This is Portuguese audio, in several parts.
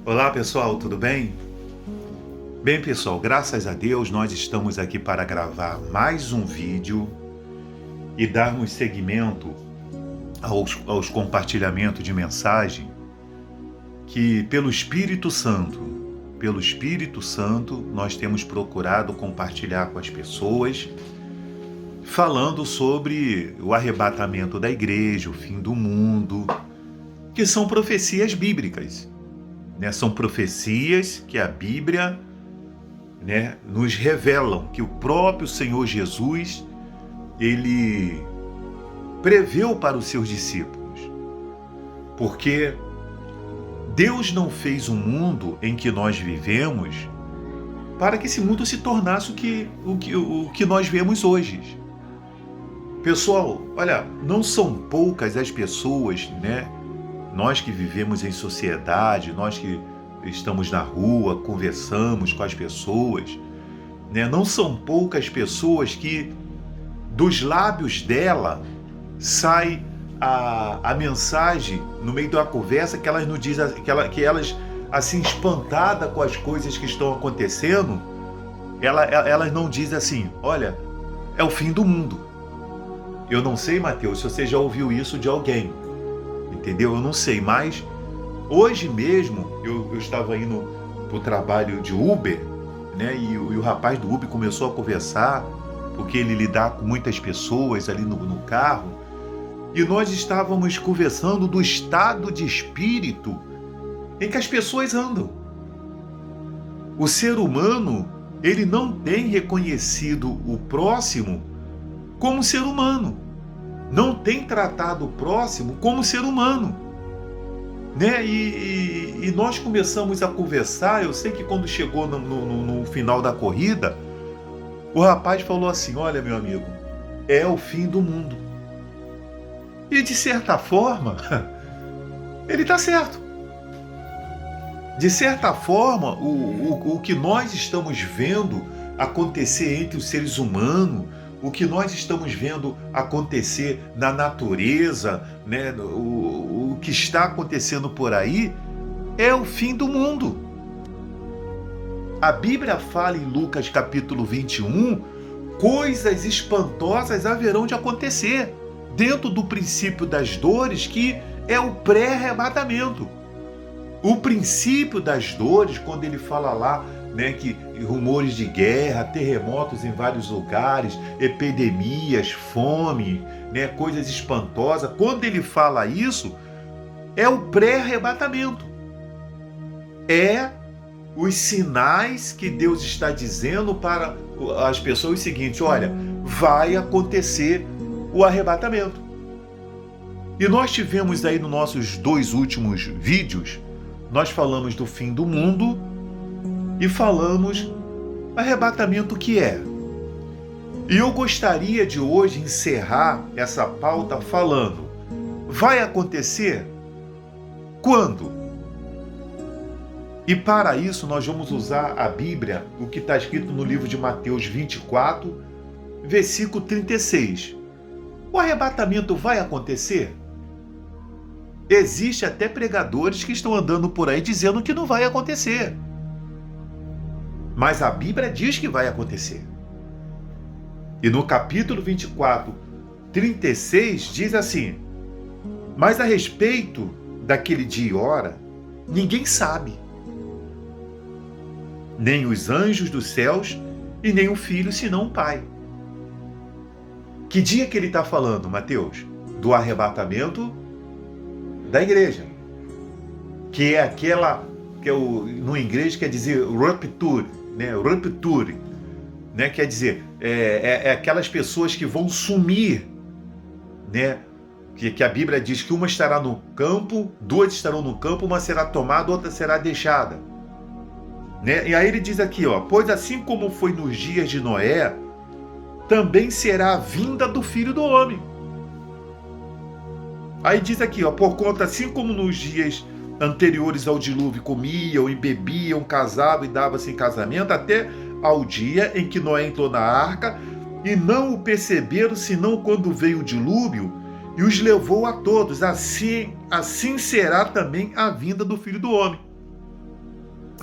Olá pessoal, tudo bem? Bem pessoal, graças a Deus nós estamos aqui para gravar mais um vídeo e darmos seguimento aos compartilhamentos de mensagem que pelo Espírito Santo nós temos procurado compartilhar com as pessoas, falando sobre o arrebatamento da igreja, o fim do mundo, que são profecias bíblicas. São profecias que a Bíblia nos revelam, que o próprio Senhor Jesus ele preveu para os seus discípulos. Porque Deus não fez um mundo em que nós vivemos para que esse mundo se tornasse o que nós vemos hoje. Pessoal, olha, não são poucas as pessoas, nós que vivemos em sociedade, nós que estamos na rua, conversamos com as pessoas, não são poucas pessoas que dos lábios dela sai a mensagem no meio da conversa que elas nos dizem, que elas assim espantadas com as coisas que estão acontecendo, elas não dizem assim, olha, é o fim do mundo. Eu não sei, Mateus, se você já ouviu isso de alguém. Entendeu? Eu não sei, mas hoje mesmo eu estava indo para o trabalho de Uber, e o rapaz do Uber começou a conversar, porque ele lidar com muitas pessoas ali no carro, e nós estávamos conversando do estado de espírito em que as pessoas andam. O ser humano, ele não tem reconhecido o próximo como ser humano. Não tem tratado o próximo como ser humano. E nós começamos a conversar. Eu sei que quando chegou no final da corrida, o rapaz falou assim, olha meu amigo, é o fim do mundo. E de certa forma, ele está certo. De certa forma, o que nós estamos vendo acontecer entre os seres humanos, o que nós estamos vendo acontecer na natureza, o que está acontecendo por aí, é o fim do mundo. A Bíblia fala em Lucas capítulo 21, coisas espantosas haverão de acontecer, dentro do princípio das dores, que é o pré-arrebatamento. O princípio das dores, quando ele fala lá, que rumores de guerra, terremotos em vários lugares, epidemias, fome, coisas espantosas. Quando ele fala isso, é o pré-arrebatamento. É os sinais que Deus está dizendo para as pessoas o seguinte, olha, vai acontecer o arrebatamento. E nós tivemos aí nos nossos 2 últimos vídeos, nós falamos do fim do mundo, e falamos arrebatamento que é. E eu gostaria de hoje encerrar essa pauta falando, vai acontecer? Quando? E para isso nós vamos usar a Bíblia, o que está escrito no livro de Mateus 24, versículo 36. O arrebatamento vai acontecer? Existe até pregadores que estão andando por aí dizendo que não vai acontecer. Mas a Bíblia diz que vai acontecer. E no capítulo 24, 36, diz assim, mas a respeito daquele dia e hora, ninguém sabe. Nem os anjos dos céus e nem o Filho, senão o Pai. Que dia que ele está falando, Mateus? Do arrebatamento da igreja. Que é aquela, no inglês quer dizer rapture, Rapture, quer dizer, é aquelas pessoas que vão sumir, que a Bíblia diz que uma estará no campo, 2 estarão no campo, uma será tomada, outra será deixada. E aí ele diz aqui, pois assim como foi nos dias de Noé, também será a vinda do Filho do Homem. Aí diz aqui, por conta, assim como nos dias anteriores ao dilúvio comiam e bebiam, casavam e davam-se em casamento, até ao dia em que Noé entrou na arca, e não o perceberam senão quando veio o dilúvio e os levou a todos. Assim será também a vinda do Filho do Homem.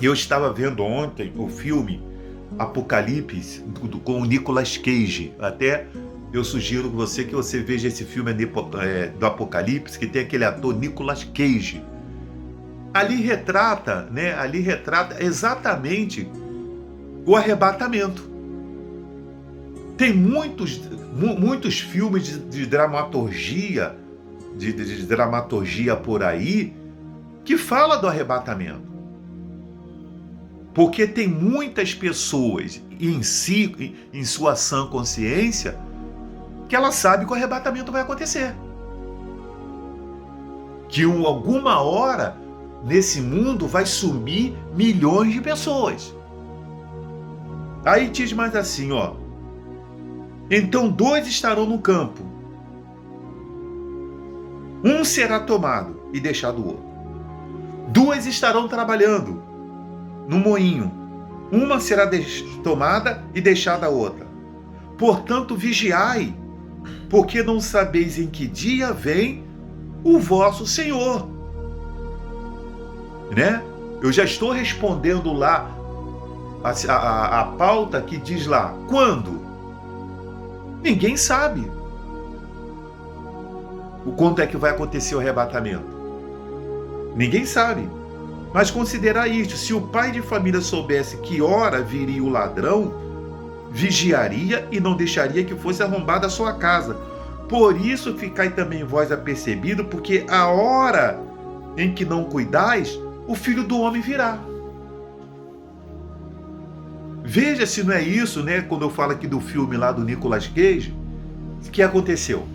Eu estava vendo ontem o filme Apocalipse com o Nicolas Cage. Até eu sugiro que você veja esse filme do Apocalipse, que tem aquele ator Nicolas Cage. Ali retrata exatamente o arrebatamento. Tem muitos filmes de dramaturgia, de dramaturgia por aí, que fala do arrebatamento. Porque tem muitas pessoas em sua sã consciência, que ela sabe que o arrebatamento vai acontecer. Que alguma hora, nesse mundo, vai sumir milhões de pessoas. Aí diz mais assim, ó. Então 2 estarão no campo. Um será tomado e deixado o outro. 2 estarão trabalhando no moinho. Uma será tomada e deixada a outra. Portanto, vigiai, porque não sabeis em que dia vem o vosso Senhor. Né? Eu já estou respondendo lá a pauta que diz lá, quando? Ninguém sabe o quanto é que vai acontecer o arrebatamento. Ninguém sabe. Mas considerar isto, se o pai de família soubesse que hora viria o ladrão, vigiaria e não deixaria que fosse arrombada a sua casa. Por isso ficai também vós apercebido, porque a hora em que não cuidais, o Filho do Homem virá. Veja se não é isso, né? Quando eu falo aqui do filme lá do Nicolas Cage, o que aconteceu?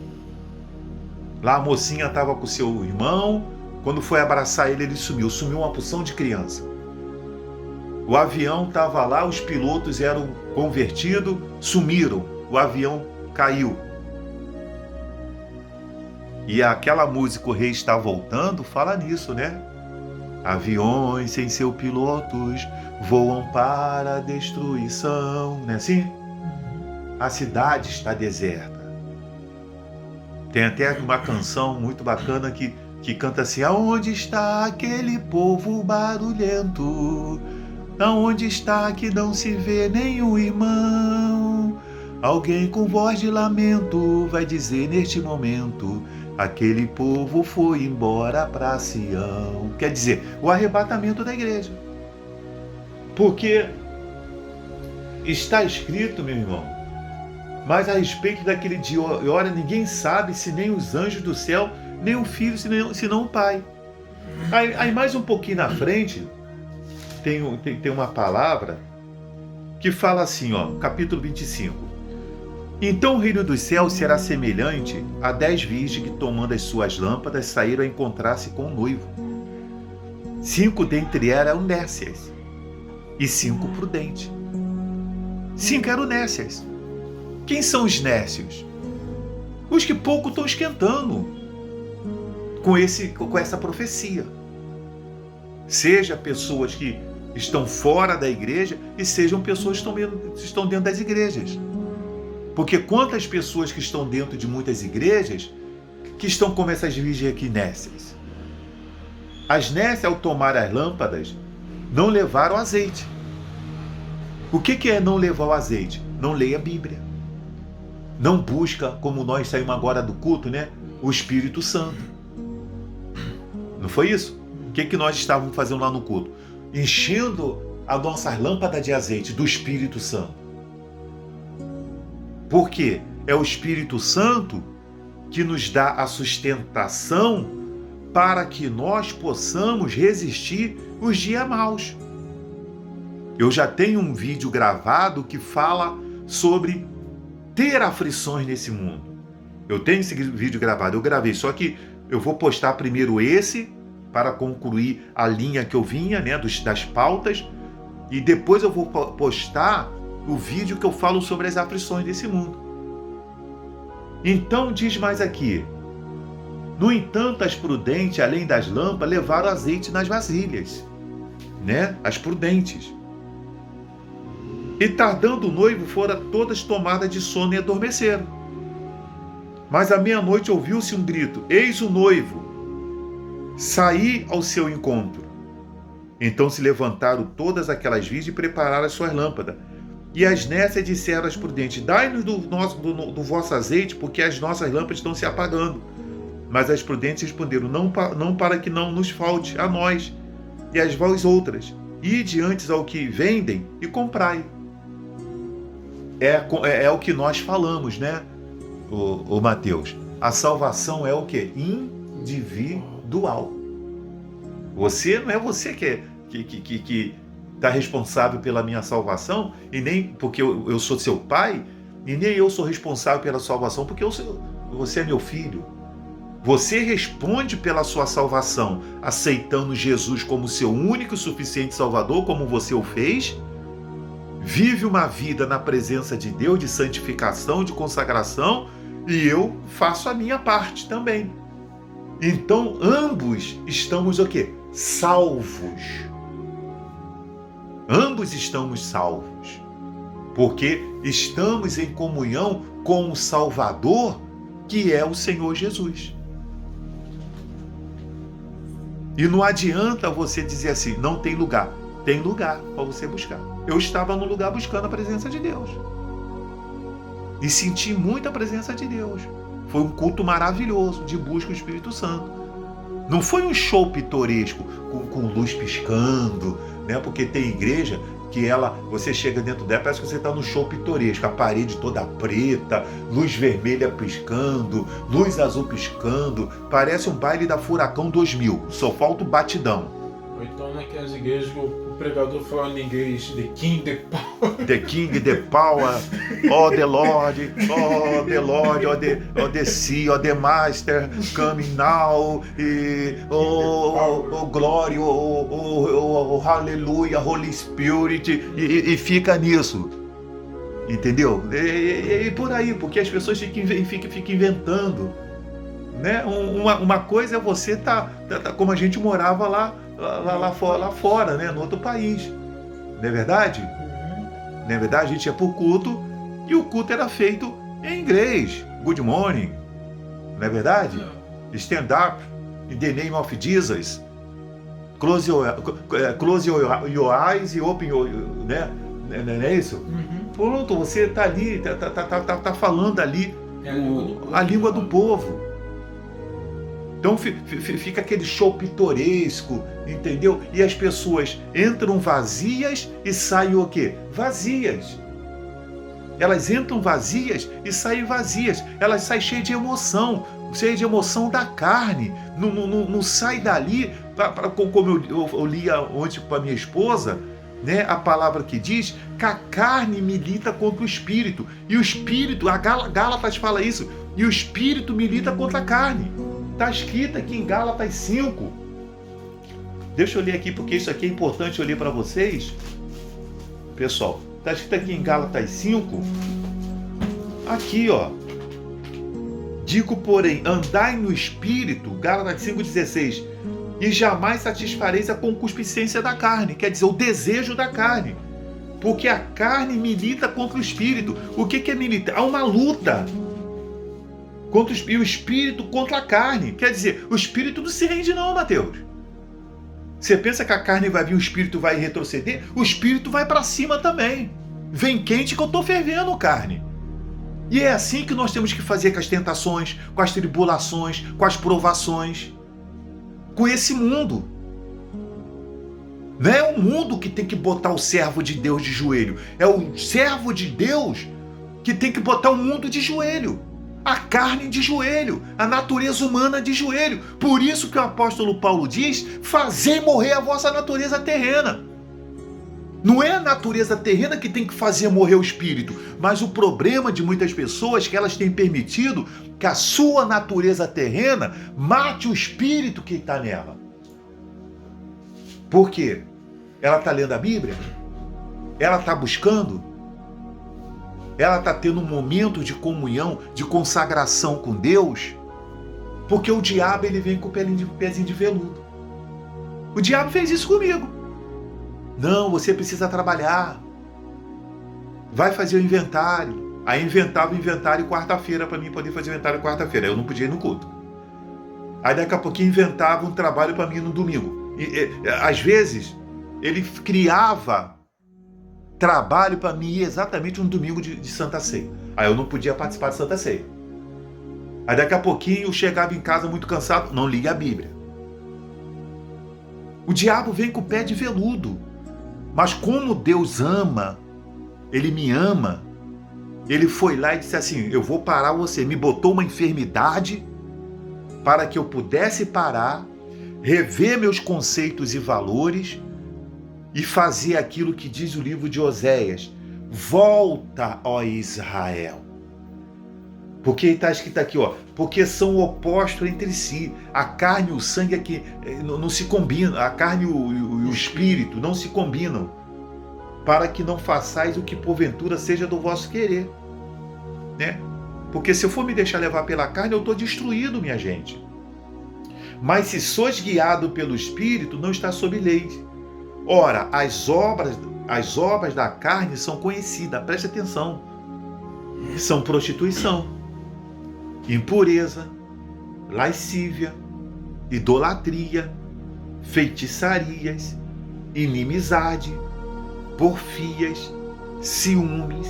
Lá a mocinha estava com seu irmão, quando foi abraçar ele, ele sumiu uma porção de criança. O avião estava lá, os pilotos eram convertidos, sumiram, o avião caiu. E aquela música, O Rei Está Voltando, fala nisso, né? Aviões sem seus pilotos voam para a destruição, não é assim? A cidade está deserta. Tem até uma canção muito bacana que canta assim: aonde está aquele povo barulhento? Aonde está que não se vê nenhum irmão? Alguém com voz de lamento vai dizer neste momento: aquele povo foi embora para Sião. Quer dizer, o arrebatamento da igreja. Porque está escrito, meu irmão, mas a respeito daquele dia e hora ninguém sabe, se nem os anjos do céu, nem o Filho, senão o Pai. Aí mais um pouquinho na frente, tem uma palavra que fala assim, ó, capítulo 25. Então o reino dos céus será semelhante a 10 virgens que, tomando as suas lâmpadas, saíram a encontrar-se com o noivo. 5 dentre elas eram nécias e 5 prudentes. 5 eram nécias. Quem são os nécios? Os que pouco estão esquentando com essa profecia. Seja pessoas que estão fora da igreja e sejam pessoas que estão dentro das igrejas. Porque quantas pessoas que estão dentro de muitas igrejas que estão como essas virgens aqui nécias? As nécias, ao tomar as lâmpadas, não levaram azeite. O que é não levar o azeite? Não leia a Bíblia. Não busca, como nós saímos agora do culto, né? O Espírito Santo. Não foi isso? O que nós estávamos fazendo lá no culto? Enchendo as nossas lâmpadas de azeite do Espírito Santo. Por quê? É o Espírito Santo que nos dá a sustentação para que nós possamos resistir os dias maus. Eu já tenho um vídeo gravado que fala sobre ter aflições nesse mundo. Eu tenho esse vídeo gravado, eu gravei, só que eu vou postar primeiro esse, para concluir a linha que eu vinha, né, das pautas, e depois eu vou postar o vídeo que eu falo sobre as aflições desse mundo. Então diz mais aqui: no entanto, as prudentes, além das lâmpadas, levaram azeite nas vasilhas, né, as prudentes. E tardando o noivo, foram todas tomadas de sono e adormeceram. Mas à meia-noite ouviu-se um grito: eis o noivo, saí ao seu encontro. Então se levantaram todas aquelas virgens e prepararam as suas lâmpadas. E as nécias disseram às prudentes: dai-nos do vosso azeite, porque as nossas lâmpadas estão se apagando. Mas as prudentes responderam: não para que não nos falte a nós e as vós outras. Ide antes ao que vendem e comprai. É o que nós falamos, né, o Mateus? A salvação é o quê? Individual. Você não é você que está responsável pela minha salvação, e nem porque eu sou seu pai, e nem eu sou responsável pela salvação porque você é meu filho. Você responde pela sua salvação, aceitando Jesus como seu único e suficiente Salvador, como você o fez. Vive uma vida na presença de Deus, de santificação, de consagração, e eu faço a minha parte também. Então, ambos estamos o quê? Salvos. Ambos estamos salvos, porque estamos em comunhão com o Salvador, que é o Senhor Jesus. E não adianta você dizer assim: não tem lugar. Tem lugar para você buscar. Eu estava no lugar buscando a presença de Deus. E senti muita presença de Deus. Foi um culto maravilhoso de busca do Espírito Santo. Não foi um show pitoresco, com luz piscando, né? Porque tem igreja que você chega dentro dela, parece que você está no show pitoresco, a parede toda preta, luz vermelha piscando, luz azul piscando, parece um baile da Furacão 2000, só falta o batidão. Ou então naquelas igrejas que o pregador fala em inglês: The King, the Power. The King, the Power, oh the Lord, oh the Lord, oh the Sea, oh the Master, coming now, oh Glory, oh Hallelujah, Holy Spirit, e fica nisso, entendeu? E por aí, porque as pessoas ficam inventando, né? Uma coisa é você tá como a gente morava lá fora, né? No outro país, não é verdade? Não é verdade? A gente ia pro culto e o culto era feito em inglês. Good morning, não é verdade? Stand up in the name of Jesus. Close your eyes e open your, né? Não é isso? Pronto, você tá ali, tá falando ali a língua do povo. Então fica aquele show pitoresco, entendeu? E as pessoas entram vazias e saem o quê? Vazias. Elas entram vazias e saem vazias. Elas saem cheias de emoção da carne. Não sai dali, como eu li ontem para minha esposa, né? A palavra que diz que a carne milita contra o espírito. E o espírito, a Gálatas fala isso, e o espírito milita contra a carne. Está escrito aqui em Gálatas 5. Deixa eu ler aqui, porque isso aqui é importante eu ler para vocês. Pessoal, está escrito aqui em Gálatas 5. Aqui, ó. Digo, porém, andai no Espírito, Gálatas 5,16, e jamais satisfareis a concupiscência da carne, quer dizer, o desejo da carne. Porque a carne milita contra o Espírito. O que é militar? Há uma luta. E o espírito contra a carne. Quer dizer, o espírito não se rende não, Mateus. Você pensa que a carne vai vir, o espírito vai retroceder? O espírito vai para cima também. Vem quente que eu estou fervendo, carne. E é assim que nós temos que fazer com as tentações, com as tribulações, com as provações, com esse mundo. Não é o mundo que tem que botar o servo de Deus de joelho. É o servo de Deus que tem que botar o mundo de joelho. A carne de joelho, a natureza humana de joelho. Por isso que o apóstolo Paulo diz: fazei morrer a vossa natureza terrena. Não é a natureza terrena que tem que fazer morrer o espírito, mas o problema de muitas pessoas é que elas têm permitido que a sua natureza terrena mate o espírito que está nela. Por quê? Ela está lendo a Bíblia? Ela está buscando? Ela está tendo um momento de comunhão, de consagração com Deus? Porque o diabo ele vem com o pezinho de veludo. O diabo fez isso comigo. Não, você precisa trabalhar. Vai fazer o inventário. Aí inventava o inventário quarta-feira para mim poder fazer o inventário quarta-feira. Eu não podia ir no culto. Aí daqui a pouquinho inventava um trabalho para mim no domingo. Às vezes, ele criava trabalho para mim exatamente um domingo de Santa Ceia. Aí eu não podia participar de Santa Ceia. Aí daqui a pouquinho eu chegava em casa muito cansado, não lia a Bíblia. O diabo vem com o pé de veludo. Mas como Deus ama, Ele me ama, Ele foi lá e disse assim, eu vou parar você. Me botou uma enfermidade para que eu pudesse parar, rever meus conceitos e valores e fazer aquilo que diz o livro de Oséias. Volta, ó Israel. Porque está escrito aqui, ó, porque são opostos entre si. A carne e o sangue aqui não se combinam. A carne e o espírito não se combinam. Para que não façais o que porventura seja do vosso querer. Né? Porque se eu for me deixar levar pela carne, eu estou destruído, minha gente. Mas se sois guiado pelo espírito, não está sob lei. Ora, as obras da carne são conhecidas. Preste atenção. São prostituição, impureza, lascívia, idolatria, feitiçarias, inimizade, porfias, ciúmes,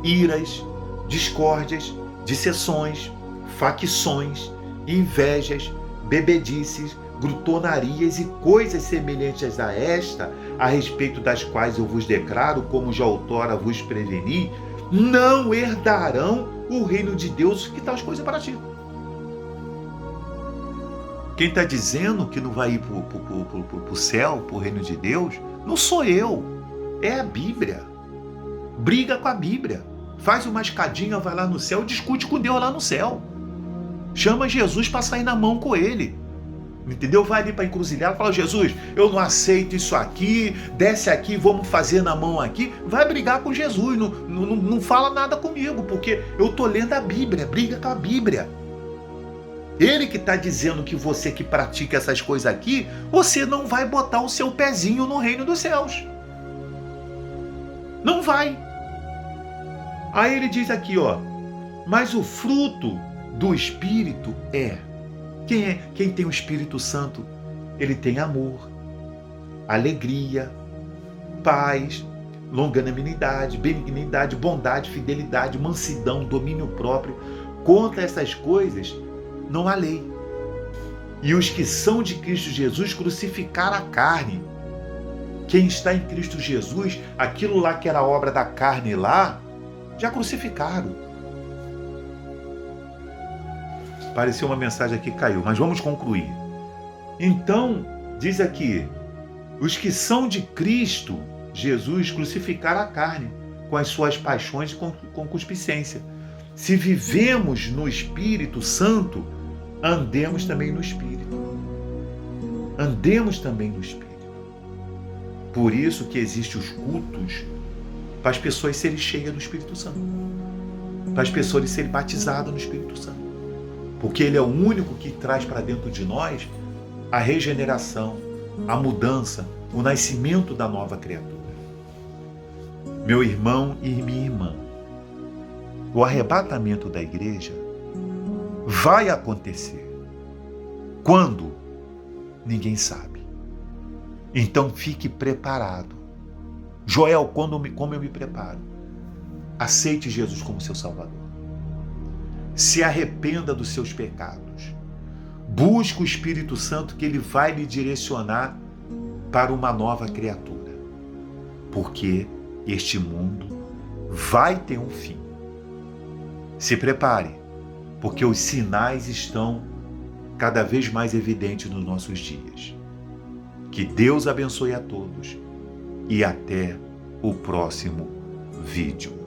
iras, discórdias, dissensões, facções, invejas, bebedices, glutonarias e coisas semelhantes a esta, a respeito das quais eu vos declaro, como já outrora vos preveni, não herdarão o reino de Deus. Que tais coisas para ti? Quem está dizendo que não vai ir para o céu, para o reino de Deus, não sou eu, é a Bíblia. Briga com a Bíblia. Faz uma escadinha, vai lá no céu, discute com Deus lá no céu. Chama Jesus para sair na mão com ele. Entendeu? Vai ali para a encruzilhada e fala, Jesus, eu não aceito isso aqui, desce aqui, vamos fazer na mão aqui. Vai brigar com Jesus, não fala nada comigo, porque eu estou lendo a Bíblia, briga com a Bíblia. Ele que está dizendo que você que pratica essas coisas aqui, você não vai botar o seu pezinho no reino dos céus. Não vai. Aí ele diz aqui, ó, mas o fruto do Espírito é... Quem tem o Espírito Santo, ele tem amor, alegria, paz, longanimidade, benignidade, bondade, fidelidade, mansidão, domínio próprio. Contra essas coisas não há lei. E os que são de Cristo Jesus crucificaram a carne. Quem está em Cristo Jesus, aquilo lá que era obra da carne lá, já crucificaram. Pareceu uma mensagem aqui que caiu, mas vamos concluir. Então, diz aqui, os que são de Cristo Jesus crucificaram a carne com as suas paixões e concupiscência. Se vivemos no Espírito Santo, andemos também no Espírito. Andemos também no Espírito. Por isso que existem os cultos para as pessoas serem cheias do Espírito Santo. Para as pessoas serem batizadas no Espírito Santo. Porque Ele é o único que traz para dentro de nós a regeneração, a mudança, o nascimento da nova criatura. Meu irmão e minha irmã, o arrebatamento da igreja vai acontecer. Quando? Ninguém sabe. Então fique preparado. Joel, como eu me preparo? Aceite Jesus como seu Salvador. Se arrependa dos seus pecados. Busque o Espírito Santo, que Ele vai lhe direcionar para uma nova criatura. Porque este mundo vai ter um fim. Se prepare, porque os sinais estão cada vez mais evidentes nos nossos dias. Que Deus abençoe a todos e até o próximo vídeo.